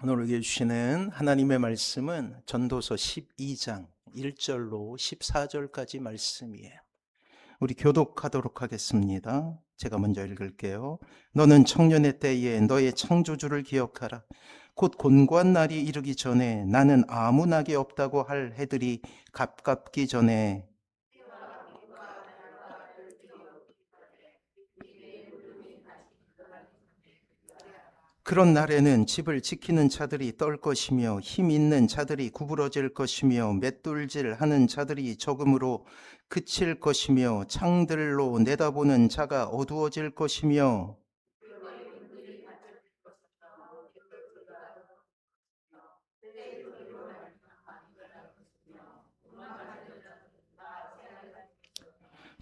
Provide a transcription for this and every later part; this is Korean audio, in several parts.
오늘 우리에게 주시는 하나님의 말씀은 전도서 12장 1절로 14절까지 말씀이에요. 우리 교독하도록 하겠습니다. 제가 먼저 읽을게요. 너는 청년의 때에 너의 창조주를 기억하라. 곧 곤고한 날이 이르기 전에 나는 아무 낙이 없다고 할 해들이 갑갑기 전에 그런 날에는 집을 지키는 자들이 떨 것이며 힘 있는 자들이 구부러질 것이며 맷돌질 하는 자들이 적음으로 그칠 것이며 창들로 내다보는 자가 어두워질 것이며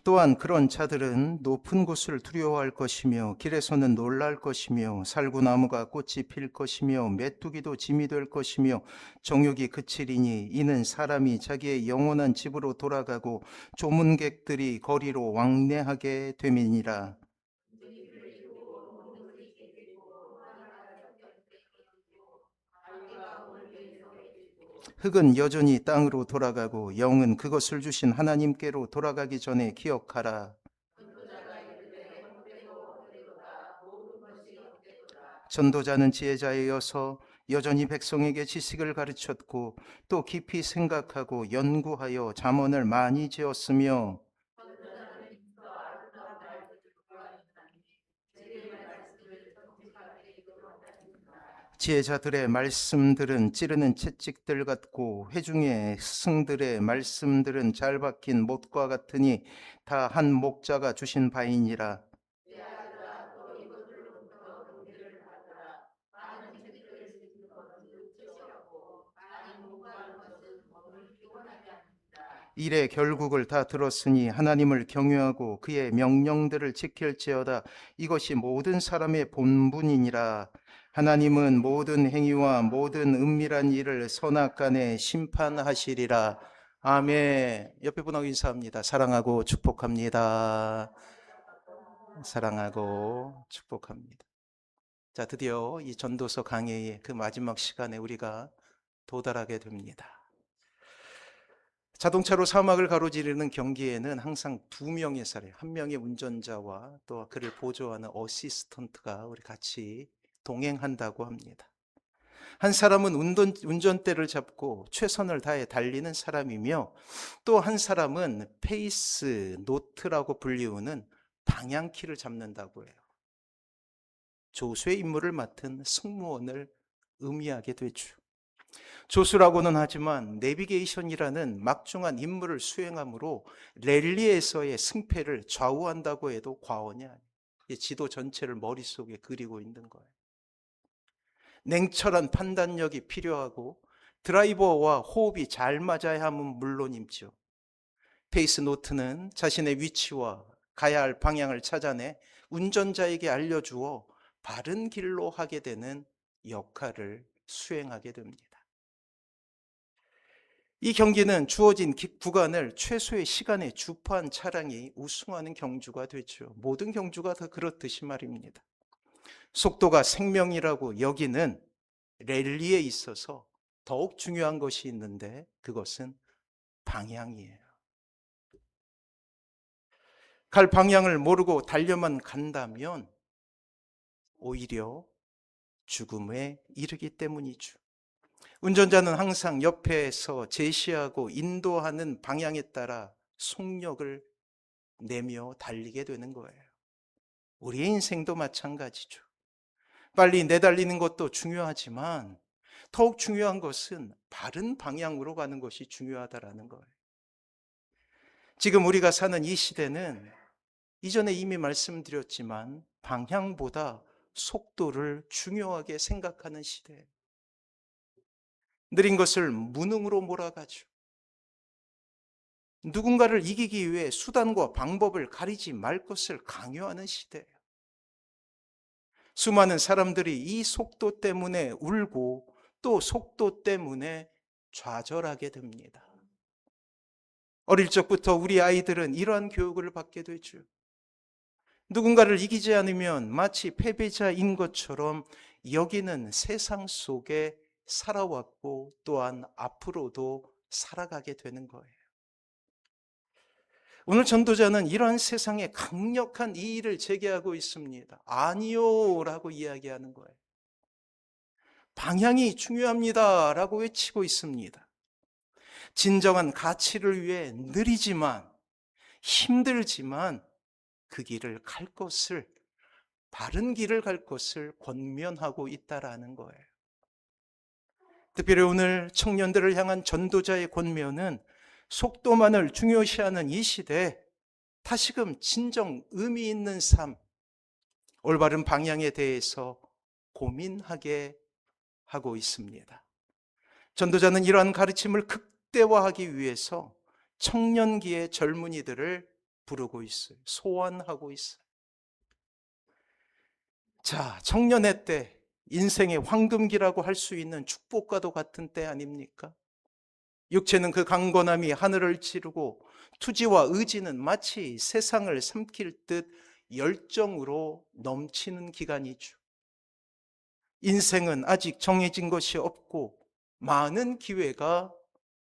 또한 그런 자들은 높은 곳을 두려워할 것이며 길에서는 놀랄 것이며 살구나무가 꽃이 필 것이며 메뚜기도 짐이 될 것이며 정욕이 그치리니 이는 사람이 자기의 영원한 집으로 돌아가고 조문객들이 거리로 왕래하게 됨이니라. 흙은 여전히 땅으로 돌아가고 영은 그것을 주신 하나님께로 돌아가기 전에 기억하라. 전도자는 지혜자에 이어서 여전히 백성에게 지식을 가르쳤고 또 깊이 생각하고 연구하여 잠언을 많이 지었으며 지혜자들의 말씀들은 찌르는 채찍들 같고 회중의 스승들의 말씀들은 잘 박힌 못과 같으니 다 한 목자가 주신 바이니라. 일의 결국을 다 들었으니 하나님을 경외하고 그의 명령들을 지킬지어다. 이것이 모든 사람의 본분이니라. 하나님은 모든 행위와 모든 은밀한 일을 선악간에 심판하시리라. 아멘. 옆에 분하고 인사합니다. 사랑하고 축복합니다. 사랑하고 축복합니다. 자, 드디어 이 전도서 강해의 그 마지막 시간에 우리가 도달하게 됩니다. 자동차로 사막을 가로지르는 경기에는 항상 두 명의 사람, 한 명의 운전자와 또 그를 보조하는 어시스턴트가 우리 같이 동행한다고 합니다. 한 사람은 운전대를 잡고 최선을 다해 달리는 사람이며 또 한 사람은 페이스 노트라고 불리우는 방향키를 잡는다고 해요. 조수의 임무를 맡은 승무원을 의미하게 되죠. 조수라고는 하지만 내비게이션이라는 막중한 임무를 수행함으로 랠리에서의 승패를 좌우한다고 해도 과언이 아니에요. 지도 전체를 머릿속에 그리고 있는 거예요. 냉철한 판단력이 필요하고 드라이버와 호흡이 잘 맞아야 함은 물론이죠. 페이스 노트는 자신의 위치와 가야 할 방향을 찾아내 운전자에게 알려주어 바른 길로 하게 되는 역할을 수행하게 됩니다. 이 경기는 주어진 구간을 최소의 시간에 주파한 차량이 우승하는 경주가 되죠. 모든 경주가 다 그렇듯이 말입니다. 속도가 생명이라고 여기는 랠리에 있어서 더욱 중요한 것이 있는데 그것은 방향이에요. 갈 방향을 모르고 달려만 간다면 오히려 죽음에 이르기 때문이죠. 운전자는 항상 옆에서 제시하고 인도하는 방향에 따라 속력을 내며 달리게 되는 거예요. 우리의 인생도 마찬가지죠. 빨리 내달리는 것도 중요하지만 더욱 중요한 것은 바른 방향으로 가는 것이 중요하다라는 거예요. 지금 우리가 사는 이 시대는 이전에 이미 말씀드렸지만 방향보다 속도를 중요하게 생각하는 시대예요. 느린 것을 무능으로 몰아가죠. 누군가를 이기기 위해 수단과 방법을 가리지 말 것을 강요하는 시대예요. 수많은 사람들이 이 속도 때문에 울고 또 속도 때문에 좌절하게 됩니다. 어릴 적부터 우리 아이들은 이러한 교육을 받게 되죠. 누군가를 이기지 않으면 마치 패배자인 것처럼 여기는 세상 속에 살아왔고 또한 앞으로도 살아가게 되는 거예요. 오늘 전도자는 이러한 세상에 강력한 이의를 제기하고 있습니다. 아니요 라고 이야기하는 거예요. 방향이 중요합니다 라고 외치고 있습니다. 진정한 가치를 위해 느리지만 힘들지만 그 길을 갈 것을, 바른 길을 갈 것을 권면하고 있다라는 거예요. 특별히 오늘 청년들을 향한 전도자의 권면은 속도만을 중요시하는 이 시대에 다시금 진정 의미 있는 삶, 올바른 방향에 대해서 고민하게 하고 있습니다. 전도자는 이러한 가르침을 극대화하기 위해서 청년기의 젊은이들을 부르고 있어요. 소환하고 있어요. 자, 청년의 때, 인생의 황금기라고 할 수 있는 축복과도 같은 때 아닙니까? 육체는 그 강건함이 하늘을 찌르고 투지와 의지는 마치 세상을 삼킬 듯 열정으로 넘치는 기간이죠. 인생은 아직 정해진 것이 없고 많은 기회가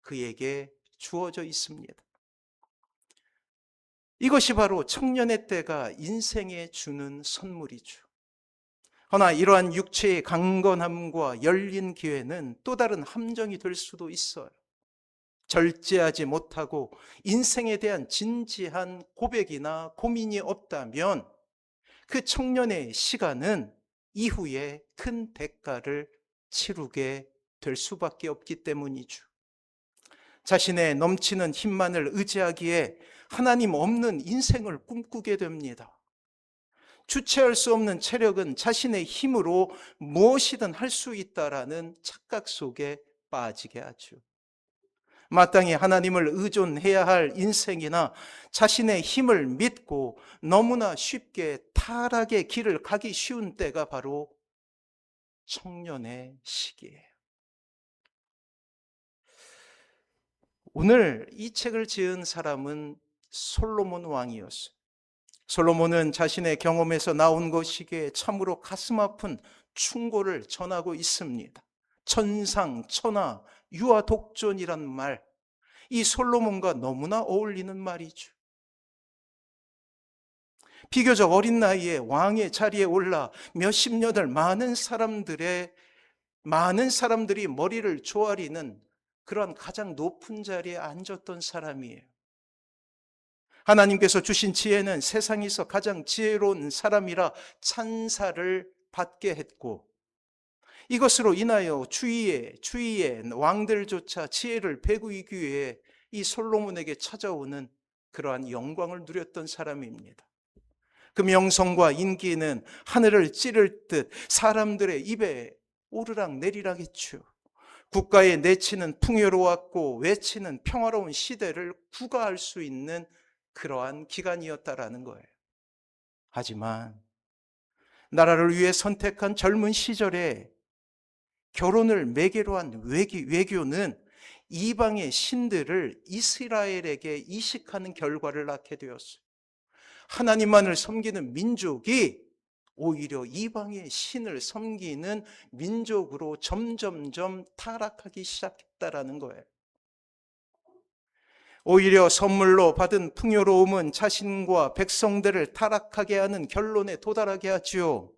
그에게 주어져 있습니다. 이것이 바로 청년의 때가 인생에 주는 선물이죠. 그러나 이러한 육체의 강건함과 열린 기회는 또 다른 함정이 될 수도 있어요. 절제하지 못하고 인생에 대한 진지한 고백이나 고민이 없다면 그 청년의 시간은 이후에 큰 대가를 치르게 될 수밖에 없기 때문이죠. 자신의 넘치는 힘만을 의지하기에 하나님 없는 인생을 꿈꾸게 됩니다. 주체할 수 없는 체력은 자신의 힘으로 무엇이든 할 수 있다라는 착각 속에 빠지게 하죠. 마땅히 하나님을 의존해야 할 인생이나 자신의 힘을 믿고 너무나 쉽게 타락의 길을 가기 쉬운 때가 바로 청년의 시기예요. 오늘 이 책을 지은 사람은 솔로몬 왕이었어요. 솔로몬은 자신의 경험에서 나온 것이기에 참으로 가슴 아픈 충고를 전하고 있습니다. 천상, 천하, 유아 독존이란 말, 이 솔로몬과 너무나 어울리는 말이죠. 비교적 어린 나이에 왕의 자리에 올라 몇십 년을 많은 사람들이 머리를 조아리는 그런 가장 높은 자리에 앉았던 사람이에요. 하나님께서 주신 지혜는 세상에서 가장 지혜로운 사람이라 찬사를 받게 했고, 이것으로 인하여 주위의 왕들조차 지혜를 배우기 위해 이 솔로몬에게 찾아오는 그러한 영광을 누렸던 사람입니다. 그 명성과 인기는 하늘을 찌를 듯 사람들의 입에 오르락 내리락 했죠. 국가에 내치는 풍요로웠고 외치는 평화로운 시대를 구가할 수 있는 그러한 기간이었다라는 거예요. 하지만 나라를 위해 선택한 젊은 시절에 결혼을 매개로 한 외교는 이방의 신들을 이스라엘에게 이식하는 결과를 낳게 되었어요. 하나님만을 섬기는 민족이 오히려 이방의 신을 섬기는 민족으로 점점점 타락하기 시작했다라는 거예요. 오히려 선물로 받은 풍요로움은 자신과 백성들을 타락하게 하는 결론에 도달하게 하지요.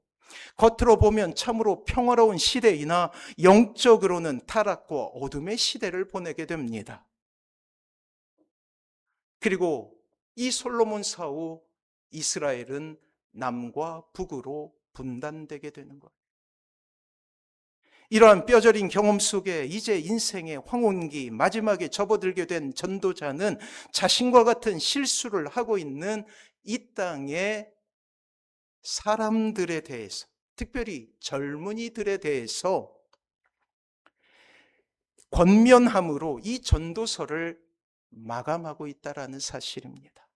겉으로 보면 참으로 평화로운 시대이나 영적으로는 타락과 어둠의 시대를 보내게 됩니다. 그리고 이 솔로몬 사후 이스라엘은 남과 북으로 분단되게 되는 거예요. 이러한 뼈저린 경험 속에 이제 인생의 황혼기 마지막에 접어들게 된 전도자는 자신과 같은 실수를 하고 있는 이 땅의 사람들에 대해서, 특별히 젊은이들에 대해서 권면함으로 이 전도서를 마감하고 있다라는 사실입니다.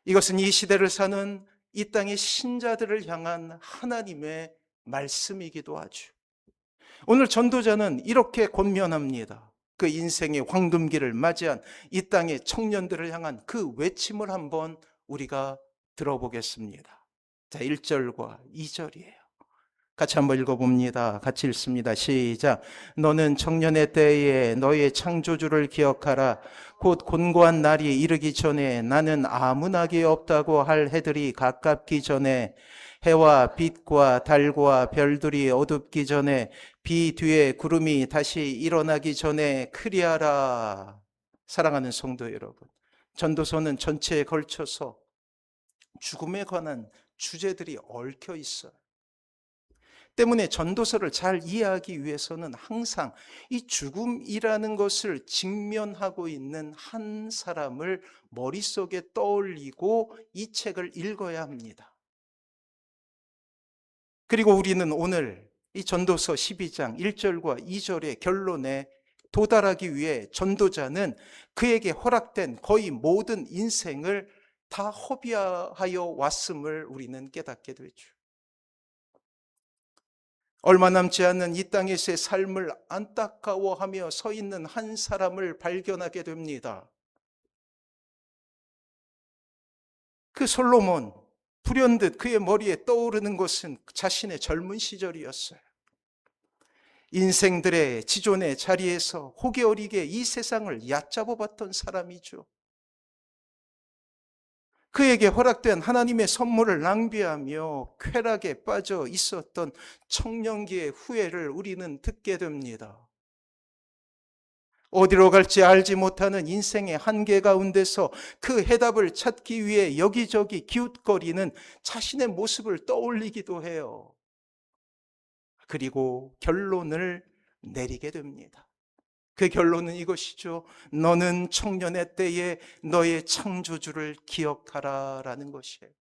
이것은 이 시대를 사는 이 땅의 신자들을 향한 하나님의 말씀이기도 하죠. 오늘 전도자는 이렇게 권면합니다. 그 인생의 황금기를 맞이한 이 땅의 청년들을 향한 그 외침을 한번 우리가 들어보겠습니다. 자, 1절과 2절이에요. 같이 한번 읽어봅니다. 같이 읽습니다. 시작. 너는 청년의 때에 너의 창조주를 기억하라. 곧 곤고한 날이 이르기 전에, 나는 아무 낙이 없다고 할 해들이 가깝기 전에, 해와 빛과 달과 별들이 어둡기 전에, 비 뒤에 구름이 다시 일어나기 전에 그리하라. 사랑하는 성도 여러분, 전도서는 전체에 걸쳐서 죽음에 관한 주제들이 얽혀 있어요. 때문에 전도서를 잘 이해하기 위해서는 항상 이 죽음이라는 것을 직면하고 있는 한 사람을 머릿속에 떠올리고 이 책을 읽어야 합니다. 그리고 우리는 오늘 이 전도서 12장 1절과 2절의 결론에 도달하기 위해 전도자는 그에게 허락된 거의 모든 인생을 다 허비하여 왔음을 우리는 깨닫게 되죠. 얼마 남지 않은 이 땅에서의 삶을 안타까워하며 서 있는 한 사람을 발견하게 됩니다. 그 솔로몬, 불현듯 그의 머리에 떠오르는 것은 자신의 젊은 시절이었어요. 인생들의 지존의 자리에서 호기어리게 이 세상을 얕잡아 봤던 사람이죠. 그에게 허락된 하나님의 선물을 낭비하며 쾌락에 빠져 있었던 청년기의 후회를 우리는 듣게 됩니다. 어디로 갈지 알지 못하는 인생의 한계 가운데서 그 해답을 찾기 위해 여기저기 기웃거리는 자신의 모습을 떠올리기도 해요. 그리고 결론을 내리게 됩니다. 그 결론은 이것이죠. 너는 청년의 때에 너의 창조주를 기억하라 라는 것이에요.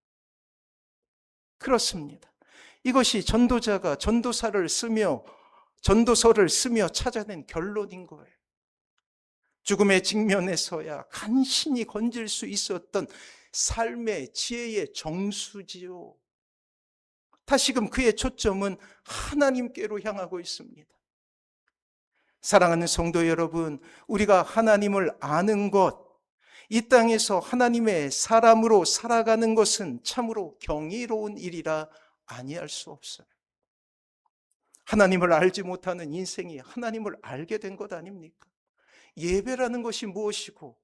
그렇습니다. 이것이 전도자가 전도서를 쓰며 찾아낸 결론인 거예요. 죽음의 직면에서야 간신히 건질 수 있었던 삶의 지혜의 정수지요. 다시금 그의 초점은 하나님께로 향하고 있습니다. 사랑하는 성도 여러분, 우리가 하나님을 아는 것, 이 땅에서 하나님의 사람으로 살아가는 것은 참으로 경이로운 일이라 아니할 수 없어요. 하나님을 알지 못하는 인생이 하나님을 알게 된 것 아닙니까? 예배라는 것이 무엇이고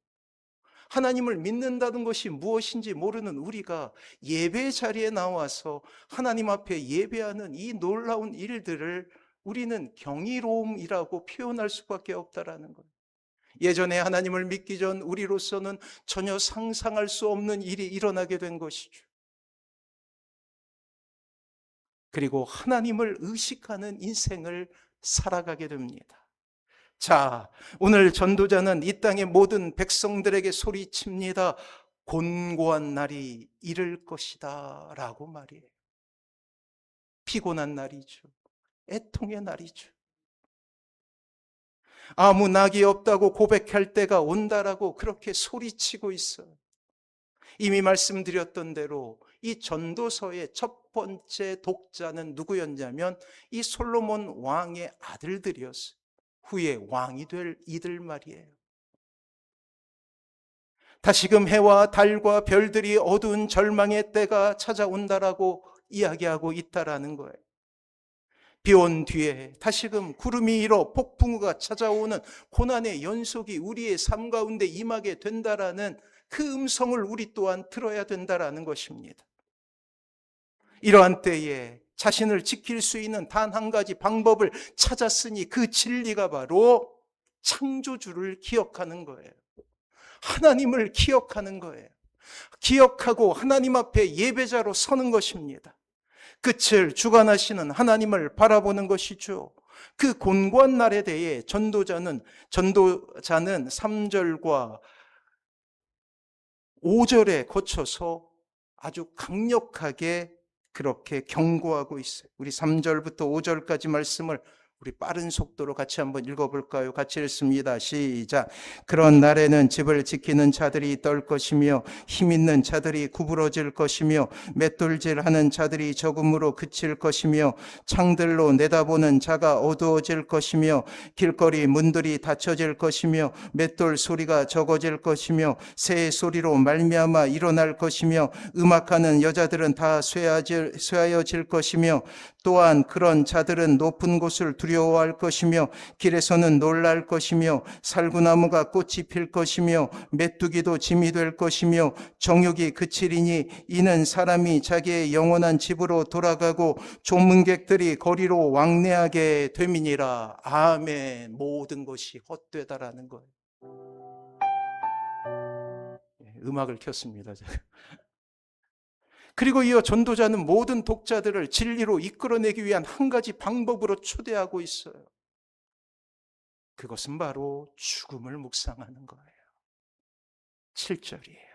하나님을 믿는다는 것이 무엇인지 모르는 우리가 예배 자리에 나와서 하나님 앞에 예배하는 이 놀라운 일들을 우리는 경이로움이라고 표현할 수밖에 없다라는 거예요. 예전에 하나님을 믿기 전 우리로서는 전혀 상상할 수 없는 일이 일어나게 된 것이죠. 그리고 하나님을 의식하는 인생을 살아가게 됩니다. 자, 오늘 전도자는 이 땅의 모든 백성들에게 소리칩니다. 곤고한 날이 이를 것이다 라고 말이에요. 피곤한 날이죠. 애통의 날이죠. 아무 낙이 없다고 고백할 때가 온다라고 그렇게 소리치고 있어요. 이미 말씀드렸던 대로 이 전도서의 첫 번째 독자는 누구였냐면 이 솔로몬 왕의 아들들이었어요. 후에 왕이 될 이들 말이에요. 다시금 해와 달과 별들이 어두운 절망의 때가 찾아온다라고 이야기하고 있다라는 거예요. 비온 뒤에 다시금 구름이 일어 폭풍우가 찾아오는 고난의 연속이 우리의 삶 가운데 임하게 된다라는 그 음성을 우리 또한 들어야 된다라는 것입니다. 이러한 때에 자신을 지킬 수 있는 단 한 가지 방법을 찾았으니 그 진리가 바로 창조주를 기억하는 거예요. 하나님을 기억하는 거예요. 기억하고 하나님 앞에 예배자로 서는 것입니다. 끝을 주관하시는 하나님을 바라보는 것이죠. 그 곤고한 날에 대해 전도자는 3절과 5절에 거쳐서 아주 강력하게 그렇게 경고하고 있어요. 우리 3절부터 5절까지 말씀을 우리 빠른 속도로 같이 한번 읽어볼까요? 같이 읽습니다. 시작. 그런 날에는 집을 지키는 자들이 떨 것이며 힘 있는 자들이 구부러질 것이며 맷돌질하는 자들이 적음으로 그칠 것이며 창들로 내다보는 자가 어두워질 것이며 길거리 문들이 닫혀질 것이며 맷돌 소리가 적어질 것이며 새 소리로 말미암아 일어날 것이며 음악하는 여자들은 다 쇠하여질 것이며 또한 그런 자들은 높은 곳을 두려워할 것이며 길에서는 놀랄 것이며 살구나무가 꽃이 필 것이며 메뚜기도 짐이 될 것이며 정욕이 그치리니 이는 사람이 자기의 영원한 집으로 돌아가고 조문객들이 거리로 왕래하게 됨이니라. 아멘. 모든 것이 헛되다라는 거예요. 음악을 켰습니다, 제가. 그리고 이어 전도자는 모든 독자들을 진리로 이끌어내기 위한 한 가지 방법으로 초대하고 있어요. 그것은 바로 죽음을 묵상하는 거예요. 7절이에요.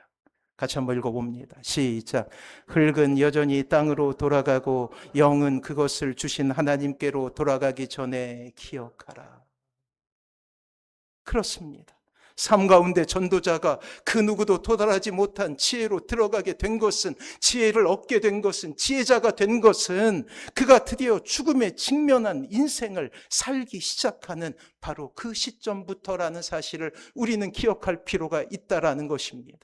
같이 한번 읽어봅니다. 시작. 흙은 여전히 땅으로 돌아가고 영은 그것을 주신 하나님께로 돌아가기 전에 기억하라. 그렇습니다. 삶 가운데 전도자가 그 누구도 도달하지 못한 지혜로 들어가게 된 것은, 지혜를 얻게 된 것은, 지혜자가 된 것은 그가 드디어 죽음에 직면한 인생을 살기 시작하는 바로 그 시점부터라는 사실을 우리는 기억할 필요가 있다라는 것입니다.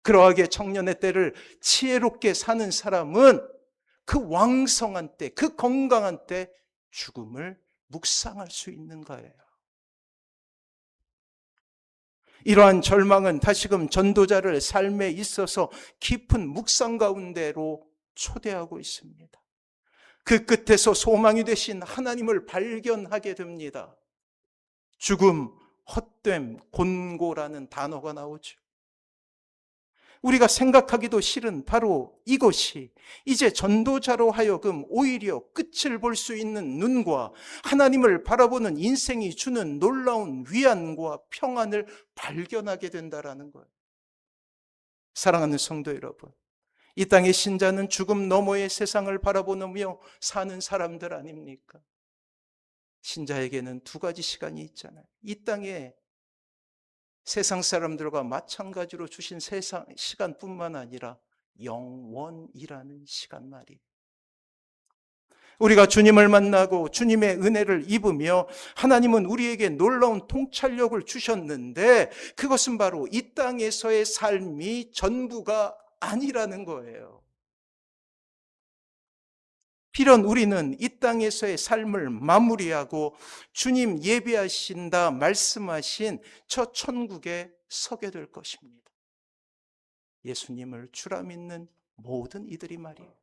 그러하게 청년의 때를 지혜롭게 사는 사람은 그 왕성한 때, 그 건강한 때 죽음을 묵상할 수 있는 거예요. 이러한 절망은 다시금 전도자를 삶에 있어서 깊은 묵상 가운데로 초대하고 있습니다. 그 끝에서 소망이 되신 하나님을 발견하게 됩니다. 죽음, 헛됨, 곤고라는 단어가 나오죠. 우리가 생각하기도 싫은 바로 이것이 이제 전도자로 하여금 오히려 끝을 볼 수 있는 눈과 하나님을 바라보는 인생이 주는 놀라운 위안과 평안을 발견하게 된다라는 거예요. 사랑하는 성도 여러분, 이 땅의 신자는 죽음 너머의 세상을 바라보며 사는 사람들 아닙니까? 신자에게는 두 가지 시간이 있잖아요. 이 땅에 세상 사람들과 마찬가지로 주신 세상 시간뿐만 아니라 영원이라는 시간 말이에요. 우리가 주님을 만나고 주님의 은혜를 입으며 하나님은 우리에게 놀라운 통찰력을 주셨는데 그것은 바로 이 땅에서의 삶이 전부가 아니라는 거예요. 필연 우리는 이 땅에서의 삶을 마무리하고 주님 예비하신다 말씀하신 저 천국에 서게 될 것입니다. 예수님을 주라 믿는 모든 이들이 말이에요.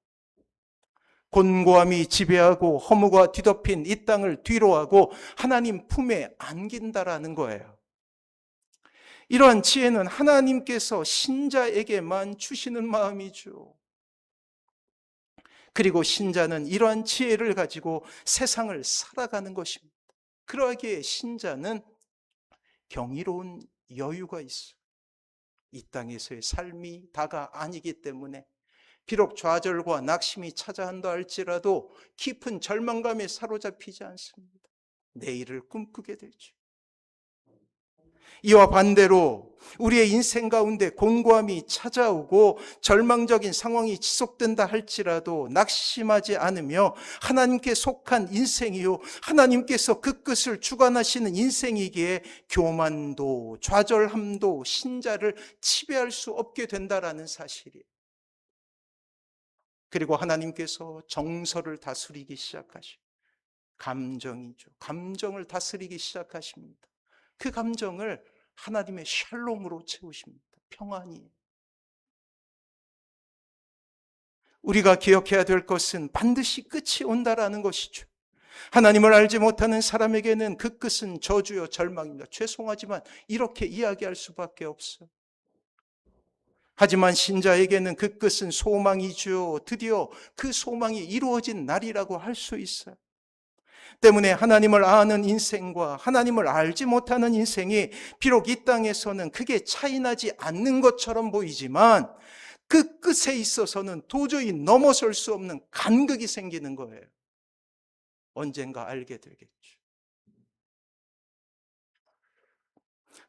곤고함이 지배하고 허무가 뒤덮인 이 땅을 뒤로하고 하나님 품에 안긴다라는 거예요. 이러한 지혜는 하나님께서 신자에게만 주시는 마음이죠. 그리고 신자는 이러한 지혜를 가지고 세상을 살아가는 것입니다. 그러기에 신자는 경이로운 여유가 있어요. 이 땅에서의 삶이 다가 아니기 때문에 비록 좌절과 낙심이 찾아한다 할지라도 깊은 절망감에 사로잡히지 않습니다. 내일을 꿈꾸게 되죠. 이와 반대로 우리의 인생 가운데 곤고함이 찾아오고 절망적인 상황이 지속된다 할지라도 낙심하지 않으며 하나님께 속한 인생이요 하나님께서 그 끝을 주관하시는 인생이기에 교만도 좌절함도 신자를 지배할 수 없게 된다라는 사실이에요. 그리고 하나님께서 정서를 다스리기 시작하시고 감정이죠. 감정을 다스리기 시작하십니다. 그 감정을 하나님의 샬롬으로 채우십니다. 평안이에요. 우리가 기억해야 될 것은 반드시 끝이 온다라는 것이죠. 하나님을 알지 못하는 사람에게는 그 끝은 저주요 절망입니다. 죄송하지만 이렇게 이야기할 수밖에 없어요. 하지만 신자에게는 그 끝은 소망이죠. 드디어 그 소망이 이루어진 날이라고 할 수 있어요. 때문에 하나님을 아는 인생과 하나님을 알지 못하는 인생이 비록 이 땅에서는 크게 차이나지 않는 것처럼 보이지만 그 끝에 있어서는 도저히 넘어설 수 없는 간극이 생기는 거예요. 언젠가 알게 되겠죠.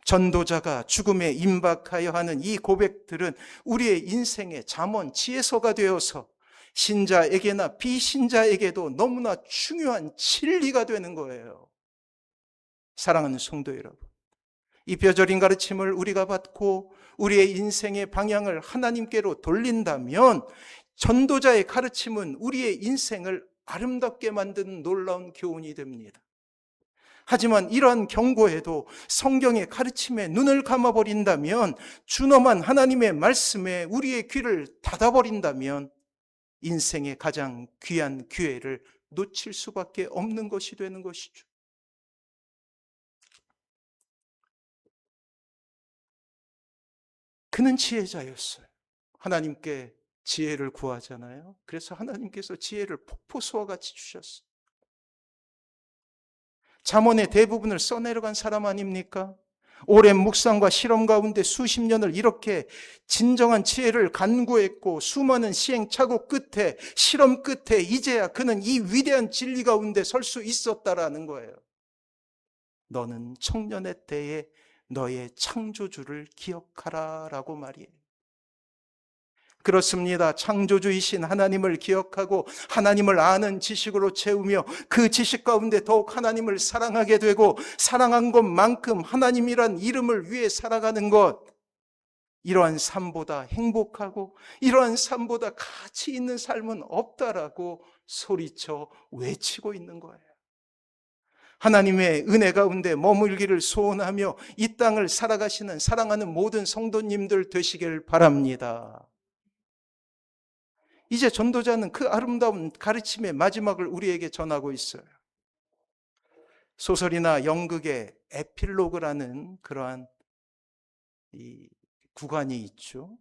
전도자가 죽음에 임박하여 하는 이 고백들은 우리의 인생의 잠언 지혜서가 되어서 신자에게나 비신자에게도 너무나 중요한 진리가 되는 거예요. 사랑하는 성도 여러분, 이 뼈저린 가르침을 우리가 받고 우리의 인생의 방향을 하나님께로 돌린다면 전도자의 가르침은 우리의 인생을 아름답게 만드는 놀라운 교훈이 됩니다. 하지만 이러한 경고에도 성경의 가르침에 눈을 감아버린다면, 준엄한 하나님의 말씀에 우리의 귀를 닫아버린다면 인생의 가장 귀한 기회를 놓칠 수밖에 없는 것이 되는 것이죠. 그는 지혜자였어요. 하나님께 지혜를 구하잖아요. 그래서 하나님께서 지혜를 폭포수와 같이 주셨어요. 잠언의 대부분을 써내려간 사람 아닙니까? 오랜 묵상과 실험 가운데 수십 년을 이렇게 진정한 지혜를 간구했고 수많은 시행착오 끝에, 실험 끝에 이제야 그는 이 위대한 진리 가운데 설 수 있었다라는 거예요. 너는 청년의 때에 너의 창조주를 기억하라 라고 말이에요. 그렇습니다. 창조주이신 하나님을 기억하고 하나님을 아는 지식으로 채우며 그 지식 가운데 더욱 하나님을 사랑하게 되고, 사랑한 것만큼 하나님이란 이름을 위해 살아가는 것, 이러한 삶보다 행복하고 이러한 삶보다 가치 있는 삶은 없다라고 소리쳐 외치고 있는 거예요. 하나님의 은혜 가운데 머물기를 소원하며 이 땅을 살아가시는 사랑하는 모든 성도님들 되시길 바랍니다. 이제 전도자는 그 아름다운 가르침의 마지막을 우리에게 전하고 있어요. 소설이나 연극의 에필로그라는 그러한 이 구간이 있죠.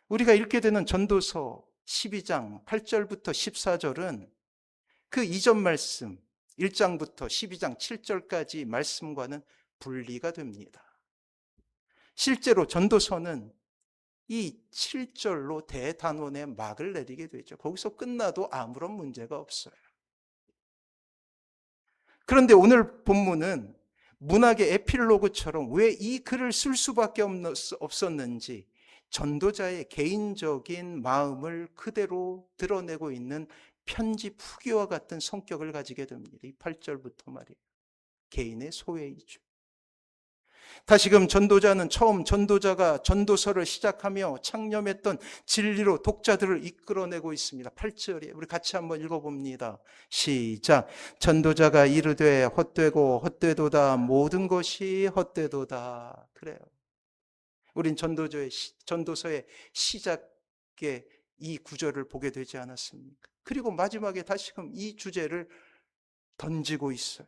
우리가 읽게 되는 전도서 12장 8절부터 14절은 그 이전 말씀 1장부터 12장 7절까지 말씀과는 분리가 됩니다. 실제로 전도서는 이 7절로 대단원의 막을 내리게 되죠. 거기서 끝나도 아무런 문제가 없어요. 그런데 오늘 본문은 문학의 에필로그처럼 왜 이 글을 쓸 수밖에 없었는지 전도자의 개인적인 마음을 그대로 드러내고 있는 편지 후기와 같은 성격을 가지게 됩니다. 이 8절부터 말이에요. 개인의 소회이죠. 다시금 전도자는 처음 전도자가 전도서를 시작하며 창념했던 진리로 독자들을 이끌어내고 있습니다. 8절이에요. 우리 같이 한번 읽어봅니다. 시작. 전도자가 이르되 헛되고 헛되도다. 모든 것이 헛되도다. 그래요. 우린 전도서의 시작에 이 구절을 보게 되지 않았습니까? 그리고 마지막에 다시금 이 주제를 던지고 있어요.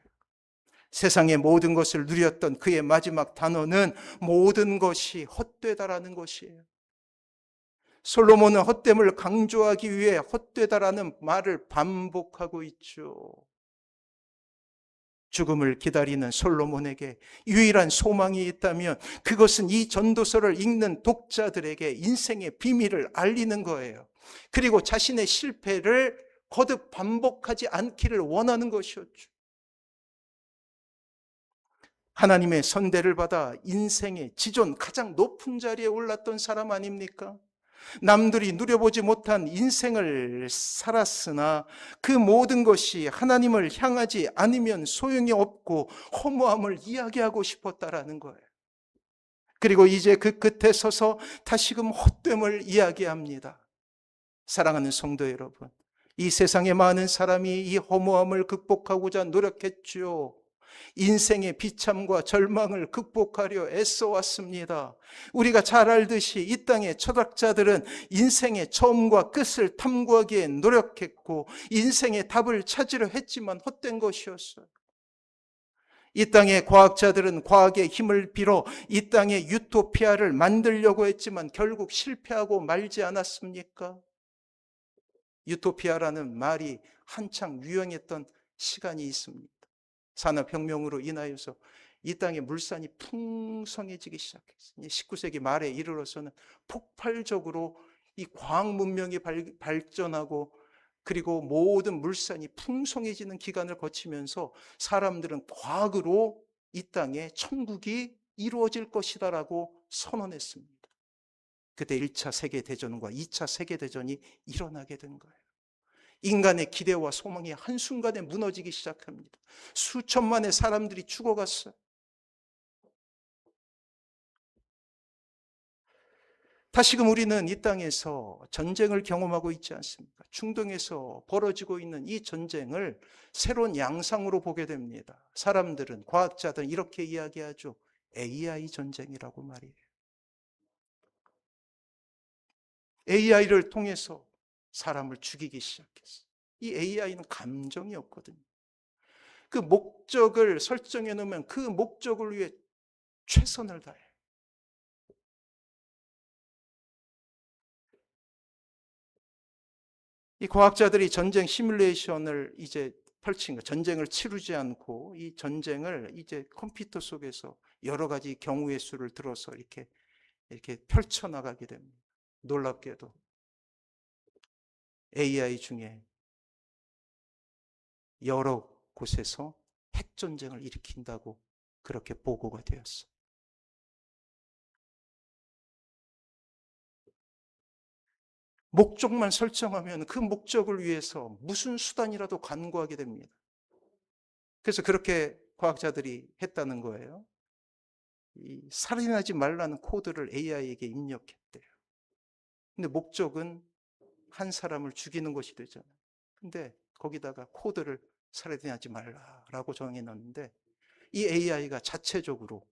세상의 모든 것을 누렸던 그의 마지막 단어는 모든 것이 헛되다라는 것이에요. 솔로몬은 헛됨을 강조하기 위해 헛되다라는 말을 반복하고 있죠. 죽음을 기다리는 솔로몬에게 유일한 소망이 있다면 그것은 이 전도서를 읽는 독자들에게 인생의 비밀을 알리는 거예요. 그리고 자신의 실패를 거듭 반복하지 않기를 원하는 것이었죠. 하나님의 선대를 받아 인생의 지존 가장 높은 자리에 올랐던 사람 아닙니까? 남들이 누려보지 못한 인생을 살았으나 그 모든 것이 하나님을 향하지 않으면 소용이 없고 허무함을 이야기하고 싶었다라는 거예요. 그리고 이제 그 끝에 서서 다시금 헛됨을 이야기합니다. 사랑하는 성도 여러분, 이 세상에 많은 사람이 이 허무함을 극복하고자 노력했죠. 인생의 비참과 절망을 극복하려 애써왔습니다. 우리가 잘 알듯이 이 땅의 철학자들은 인생의 처음과 끝을 탐구하기에 노력했고 인생의 답을 찾으려 했지만 헛된 것이었어요. 이 땅의 과학자들은 과학의 힘을 빌어 이 땅의 유토피아를 만들려고 했지만 결국 실패하고 말지 않았습니까? 유토피아라는 말이 한창 유행했던 시간이 있습니다. 산업혁명으로 인하여서 이 땅의 물산이 풍성해지기 시작했어요. 19세기 말에 이르러서는 폭발적으로 이 과학 문명이 발전하고 그리고 모든 물산이 풍성해지는 기간을 거치면서 사람들은 과학으로 이 땅에 천국이 이루어질 것이다라고 선언했습니다. 그때 1차 세계대전과 2차 세계대전이 일어나게 된 거예요. 인간의 기대와 소망이 한순간에 무너지기 시작합니다. 수천만의 사람들이 죽어갔어요. 다시금 우리는 이 땅에서 전쟁을 경험하고 있지 않습니까? 중동에서 벌어지고 있는 이 전쟁을 새로운 양상으로 보게 됩니다. 사람들은, 과학자들은 이렇게 이야기하죠. AI 전쟁이라고 말이에요. AI를 통해서 사람을 죽이기 시작했어요. 이 AI는 감정이 없거든요. 그 목적을 설정해 놓으면 그 목적을 위해 최선을 다해요. 이 과학자들이 전쟁 시뮬레이션을 이제 펼친 거, 전쟁을 치르지 않고 이 전쟁을 이제 컴퓨터 속에서 여러 가지 경우의 수를 들어서 이렇게 펼쳐나가게 됩니다. 놀랍게도 AI 중에 여러 곳에서 핵전쟁을 일으킨다고 그렇게 보고가 되었어요. 목적만 설정하면 그 목적을 위해서 무슨 수단이라도 간구하게 됩니다. 그래서 그렇게 과학자들이 했다는 거예요. 이 살인하지 말라는 코드를 AI에게 입력했대요. 근데 목적은 한 사람을 죽이는 것이 되잖아요. 근데 거기다가 코드를 살인하지 말라라고 정해놨는데 이 AI가 자체적으로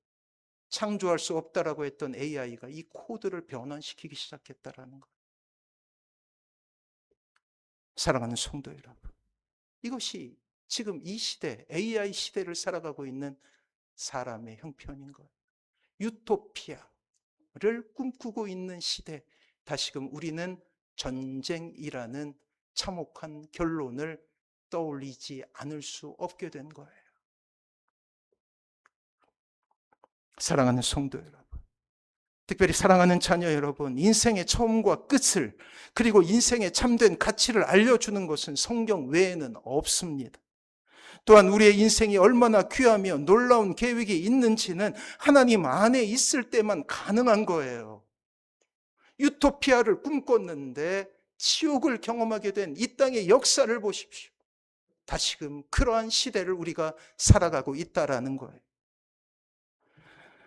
창조할 수 없다라고 했던 AI가 이 코드를 변환시키기 시작했다라는 거예요. 사랑하는 성도 여러분, 이것이 지금 이 시대, AI 시대를 살아가고 있는 사람의 형편인 거예요. 유토피아를 꿈꾸고 있는 시대, 다시금 우리는 전쟁이라는 참혹한 결론을 떠올리지 않을 수 없게 된 거예요. 사랑하는 성도 여러분, 특별히 사랑하는 자녀 여러분, 인생의 처음과 끝을, 그리고 인생의 참된 가치를 알려주는 것은 성경 외에는 없습니다. 또한 우리의 인생이 얼마나 귀하며 놀라운 계획이 있는지는 하나님 안에 있을 때만 가능한 거예요. 유토피아를 꿈꿨는데 지옥을 경험하게 된 이 땅의 역사를 보십시오. 다시금 그러한 시대를 우리가 살아가고 있다라는 거예요.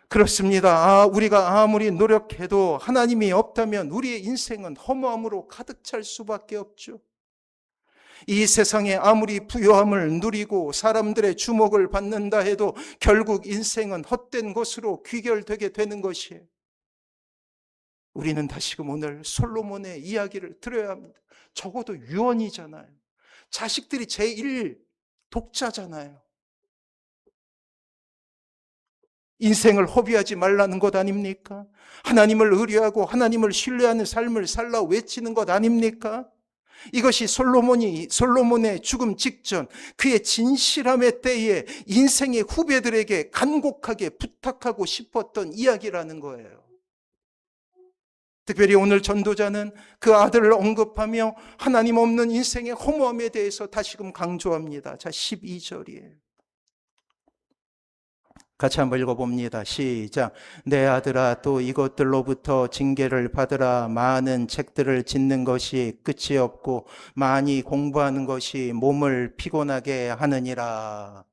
그렇습니다. 우리가 아무리 노력해도 하나님이 없다면 우리의 인생은 허무함으로 가득 찰 수밖에 없죠. 이 세상에 아무리 부요함을 누리고 사람들의 주목을 받는다 해도 결국 인생은 헛된 것으로 귀결되게 되는 것이에요. 우리는 다시금 오늘 솔로몬의 이야기를 들어야 합니다. 적어도 유언이잖아요. 자식들이 제1 독자잖아요. 인생을 허비하지 말라는 것 아닙니까? 하나님을 의뢰하고 하나님을 신뢰하는 삶을 살라 외치는 것 아닙니까? 이것이 솔로몬의 죽음 직전 그의 진실함의 때에 인생의 후배들에게 간곡하게 부탁하고 싶었던 이야기라는 거예요. 특별히 오늘 전도자는 그 아들을 언급하며 하나님 없는 인생의 허무함에 대해서 다시금 강조합니다. 자, 12절이에요. 같이 한번 읽어봅니다. 시작. 내 아들아, 또 이것들로부터 징계를 받으라. 많은 책들을 짓는 것이 끝이 없고 많이 공부하는 것이 몸을 피곤하게 하느니라.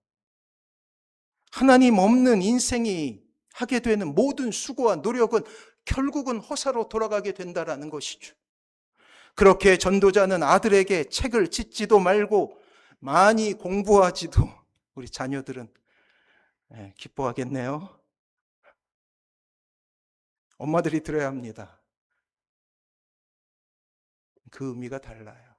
하나님 없는 인생이 하게 되는 모든 수고와 노력은 결국은 허사로 돌아가게 된다라는 것이죠. 그렇게 전도자는 아들에게 책을 짓지도 말고 많이 공부하지도, 우리 자녀들은 기뻐하겠네요. 엄마들이 들어야 합니다. 그 의미가 달라요.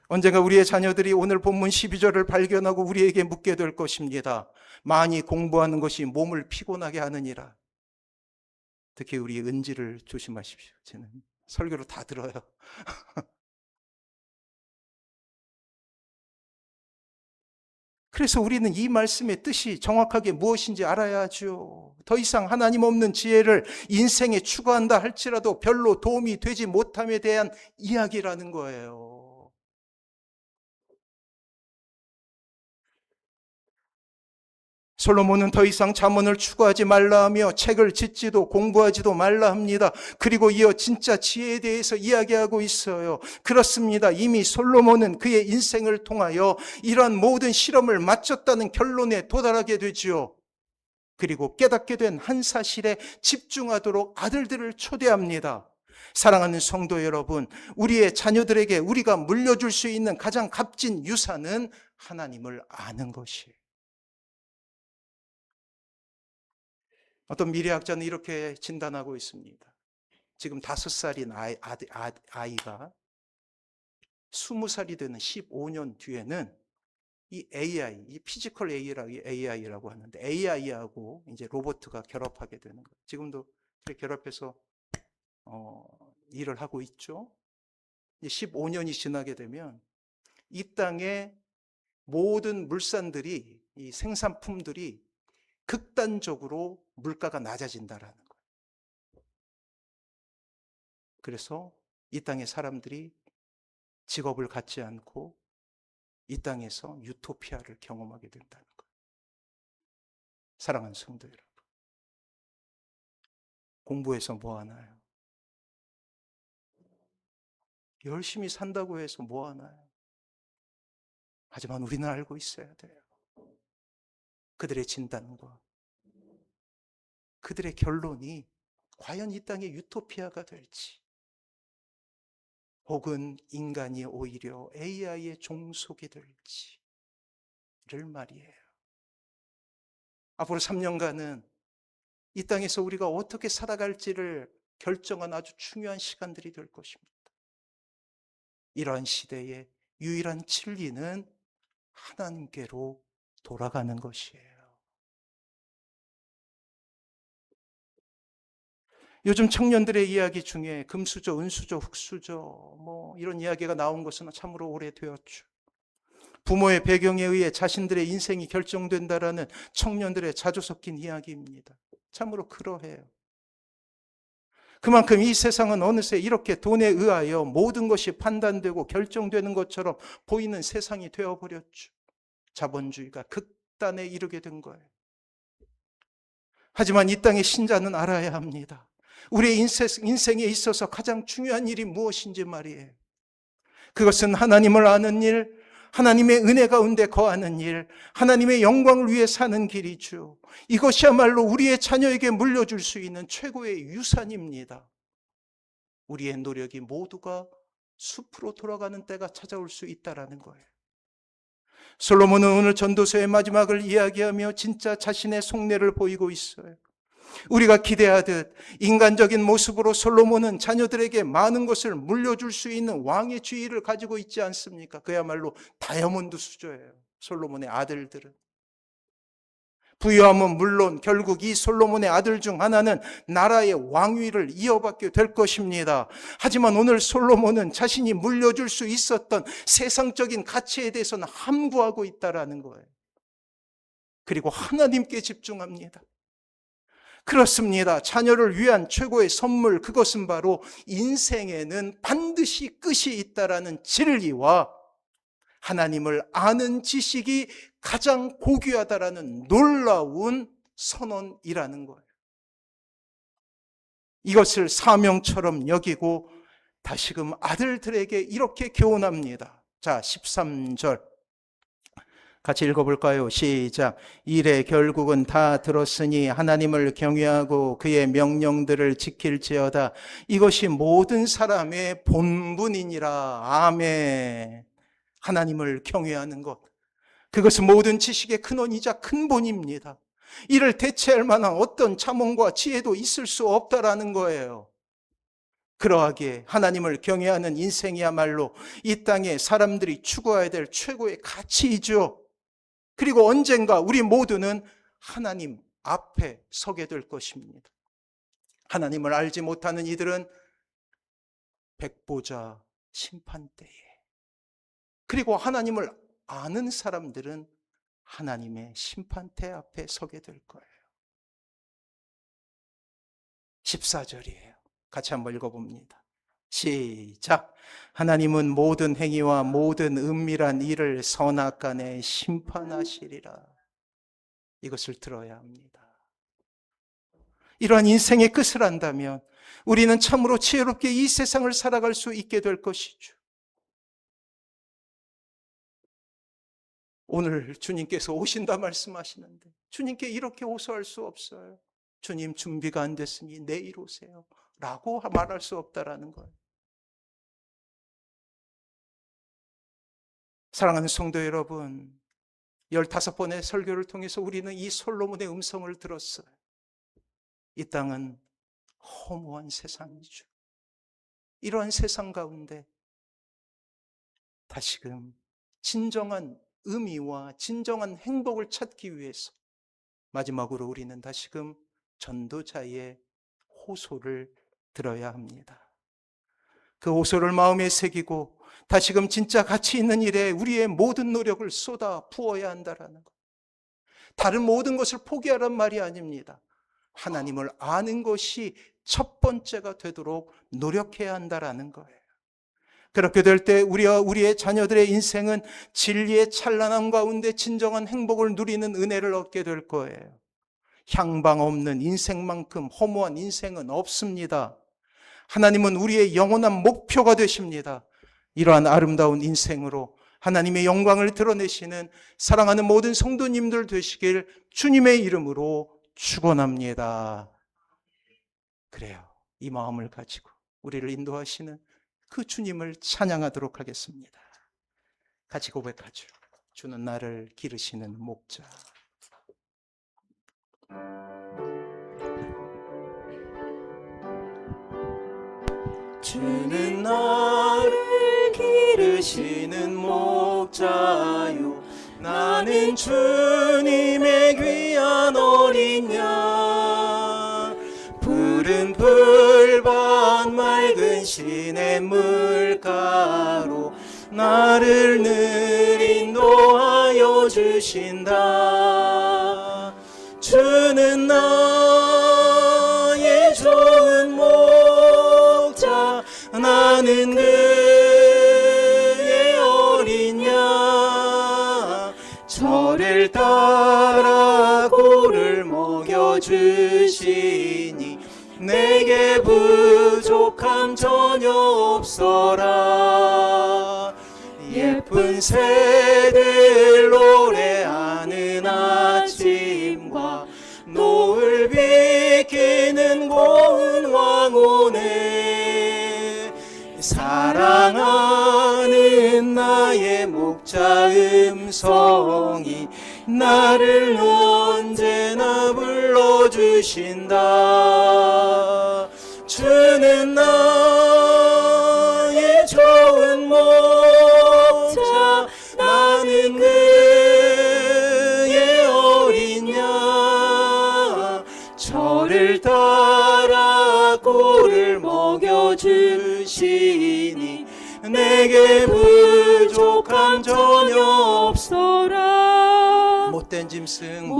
언젠가 우리의 자녀들이 오늘 본문 12절을 발견하고 우리에게 묻게 될 것입니다. 많이 공부하는 것이 몸을 피곤하게 하느니라. 특히 우리 은지를 조심하십시오. 저는 설교로 다 들어요. 그래서 우리는 이 말씀의 뜻이 정확하게 무엇인지 알아야 하죠. 더 이상 하나님 없는 지혜를 인생에 추구한다 할지라도 별로 도움이 되지 못함에 대한 이야기라는 거예요. 솔로몬은 더 이상 잠언을 추구하지 말라 하며 책을 짓지도 공부하지도 말라 합니다. 그리고 이어 진짜 지혜에 대해서 이야기하고 있어요. 그렇습니다. 이미 솔로몬은 그의 인생을 통하여 이러한 모든 실험을 마쳤다는 결론에 도달하게 되지요. 그리고 깨닫게 된 한 사실에 집중하도록 아들들을 초대합니다. 사랑하는 성도 여러분, 우리의 자녀들에게 우리가 물려줄 수 있는 가장 값진 유산은 하나님을 아는 것이에요. 어떤 미래학자는 이렇게 진단하고 있습니다. 지금 5살인 아이가 20살이 되는 15년 뒤에는 이 AI, 이 피지컬 AI라고 하는데 AI하고 이제 로봇가 결합하게 되는 거예요. 지금도 그렇게 결합해서 일을 하고 있죠. 15년이 지나게 되면 이 땅의 모든 물산들이, 이 생산품들이 극단적으로 물가가 낮아진다라는 거예요. 그래서 이 땅의 사람들이 직업을 갖지 않고 이 땅에서 유토피아를 경험하게 된다는 거예요. 사랑하는 성도 여러분, 공부해서 뭐 하나요? 열심히 산다고 해서 뭐 하나요? 하지만 우리는 알고 있어야 돼요. 그들의 진단과 그들의 결론이 과연 이 땅의 유토피아가 될지, 혹은 인간이 오히려 AI의 종속이 될지를 말이에요. 앞으로 3년간은 이 땅에서 우리가 어떻게 살아갈지를 결정한 아주 중요한 시간들이 될 것입니다. 이러한 시대의 유일한 진리는 하나님께로 돌아가는 것이에요. 요즘 청년들의 이야기 중에 금수저, 은수저, 흙수저 뭐 이런 이야기가 나온 것은 참으로 오래되었죠. 부모의 배경에 의해 자신들의 인생이 결정된다라는 청년들의 자주 섞인 이야기입니다. 참으로 그러해요. 그만큼 이 세상은 어느새 이렇게 돈에 의하여 모든 것이 판단되고 결정되는 것처럼 보이는 세상이 되어버렸죠. 자본주의가 극단에 이르게 된 거예요. 하지만 이 땅의 신자는 알아야 합니다. 우리의 인생에 있어서 가장 중요한 일이 무엇인지 말이에요. 그것은 하나님을 아는 일, 하나님의 은혜 가운데 거하는 일, 하나님의 영광을 위해 사는 길이죠. 이것이야말로 우리의 자녀에게 물려줄 수 있는 최고의 유산입니다. 우리의 노력이 모두가 숲으로 돌아가는 때가 찾아올 수 있다는 거예요. 솔로몬은 오늘 전도서의 마지막을 이야기하며 진짜 자신의 속내를 보이고 있어요. 우리가 기대하듯 인간적인 모습으로 솔로몬은 자녀들에게 많은 것을 물려줄 수 있는 왕의 지위를 가지고 있지 않습니까? 그야말로 다이아몬드 수저예요. 솔로몬의 아들들은. 부유함은 물론 결국 이 솔로몬의 아들 중 하나는 나라의 왕위를 이어받게 될 것입니다. 하지만 오늘 솔로몬은 자신이 물려줄 수 있었던 세상적인 가치에 대해서는 함구하고 있다는 거예요. 그리고 하나님께 집중합니다. 그렇습니다. 자녀를 위한 최고의 선물, 그것은 바로 인생에는 반드시 끝이 있다라는 진리와 하나님을 아는 지식이 가장 고귀하다라는 놀라운 선언이라는 거예요. 이것을 사명처럼 여기고 다시금 아들들에게 이렇게 교훈합니다. 자, 13절 같이 읽어볼까요? 시작. 이래 결국은 다 들었으니 하나님을 경외하고 그의 명령들을 지킬지어다. 이것이 모든 사람의 본분이니라. 아멘. 하나님을 경외하는 것, 그것은 모든 지식의 근원이자 근본입니다. 이를 대체할 만한 어떤 자문과 지혜도 있을 수 없다라는 거예요. 그러하기에 하나님을 경외하는 인생이야말로 이 땅에 사람들이 추구해야 될 최고의 가치이죠. 그리고 언젠가 우리 모두는 하나님 앞에 서게 될 것입니다. 하나님을 알지 못하는 이들은 백보자 심판대에, 그리고 하나님을 아는 사람들은 하나님의 심판대 앞에 서게 될 거예요. 14절이에요. 같이 한번 읽어봅니다. 시작. 하나님은 모든 행위와 모든 은밀한 일을 선악간에 심판하시리라. 이것을 들어야 합니다. 이러한 인생의 끝을 안다면 우리는 참으로 지혜롭게 이 세상을 살아갈 수 있게 될 것이죠. 오늘 주님께서 오신다 말씀하시는데 주님께 이렇게 호소할 수 없어요. 주님 준비가 안 됐으니 내일 오세요 라고 말할 수 없다라는 거예요. 사랑하는 성도 여러분, 15번의 설교를 통해서 우리는 이 솔로몬의 음성을 들었어요. 이 땅은 허무한 세상이죠. 이러한 세상 가운데 다시금 진정한 의미와 진정한 행복을 찾기 위해서 마지막으로 우리는 다시금 전도자의 호소를 들어야 합니다. 그 호소를 마음에 새기고 다시금 진짜 가치 있는 일에 우리의 모든 노력을 쏟아 부어야 한다라는 것. 다른 모든 것을 포기하란 말이 아닙니다. 하나님을 아는 것이 첫 번째가 되도록 노력해야 한다라는 거예요. 그렇게 될 때 우리와 우리의 자녀들의 인생은 진리의 찬란함 가운데 진정한 행복을 누리는 은혜를 얻게 될 거예요. 향방 없는 인생만큼 허무한 인생은 없습니다. 하나님은 우리의 영원한 목표가 되십니다. 이러한 아름다운 인생으로 하나님의 영광을 드러내시는 사랑하는 모든 성도님들 되시길 주님의 이름으로 축원합니다. 그래요. 이 마음을 가지고 우리를 인도하시는 그 주님을 찬양하도록 하겠습니다. 같이 고백하죠. 주는 나를 기르시는 목자. 주는 나를 기르시는 목자요, 나는 주님의 귀한 어린 양. 푸른 풀밭 맑은 시냇물가로 나를 늘 인도하여 주신다. 주는 나의 좋은 목자, 나는 그의 어린 양. 저를 따라 꼴을 먹여주시니 내게 부족함 전혀 없어라. 예쁜 새들 노래하는 아침과 노을 비키는 고운 황혼에 사랑하는 나의 목자 음성이 나를 언제나 불러주신다. 주는 나의 좋은 목자, 나는 그의 어린 양. 저를 따라 꼴을 먹여주시니 내게 부족함 전혀 없어라. 못된 짐승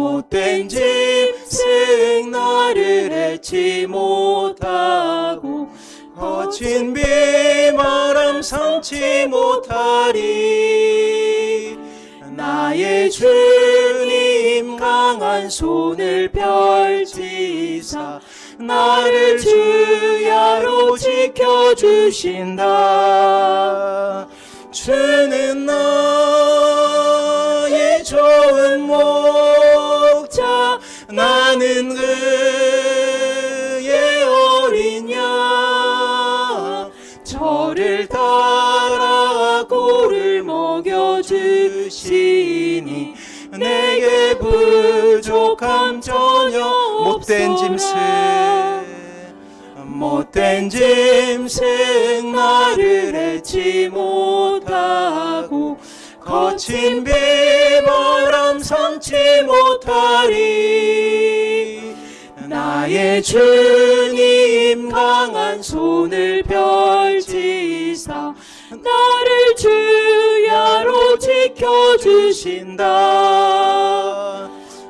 나를 해치 못하고 거친 비바람 삼지 못하리. 나의 주님 강한 손을 펼치사 나를 주야로 지켜주신다. 주는 나의 좋은 목자, 나는 그의 어린 양. 저를 따라 꼴을 먹여주시니 내게 부족함 전혀 못된 짐승 나를 해치 못하고 거친 비바람 삼지 못하리. 나의 주님 강한 손을 펼치사 나를 주야로 지켜주신다.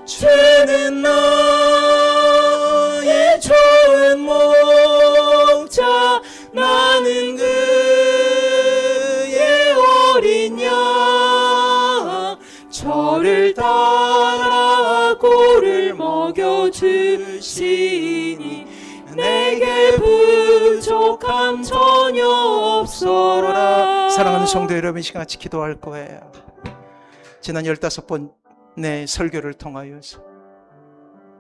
주는 나의 좋은 목자, 나는 그의 어린 양. 저를 따라 꼴을 먹여주시니 내게 부족함 전혀 없어라. 사랑하는 성도 여러분, 이 시간 같이 기도할 거예요. 지난 15번의 설교를 통하여서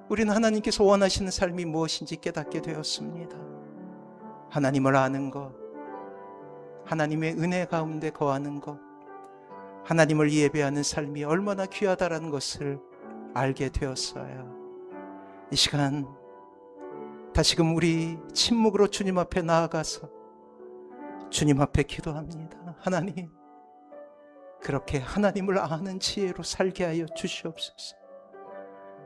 우리는 하나님께서 원하시는 삶이 무엇인지 깨닫게 되었습니다. 하나님을 아는 것, 하나님의 은혜 가운데 거하는 것, 하나님을 예배하는 삶이 얼마나 귀하다라는 것을 알게 되었어요. 이 시간 다시금 우리 침묵으로 주님 앞에 나아가서 주님 앞에 기도합니다. 하나님, 그렇게 하나님을 아는 지혜로 살게 하여 주시옵소서.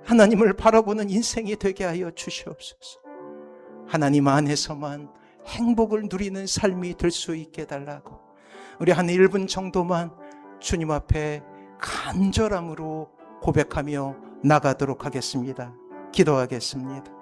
하나님을 바라보는 인생이 되게 하여 주시옵소서. 하나님 안에서만 행복을 누리는 삶이 될 수 있게 해달라고 우리 한 1분 정도만 주님 앞에 간절함으로 고백하며 나가도록 하겠습니다. 기도하겠습니다.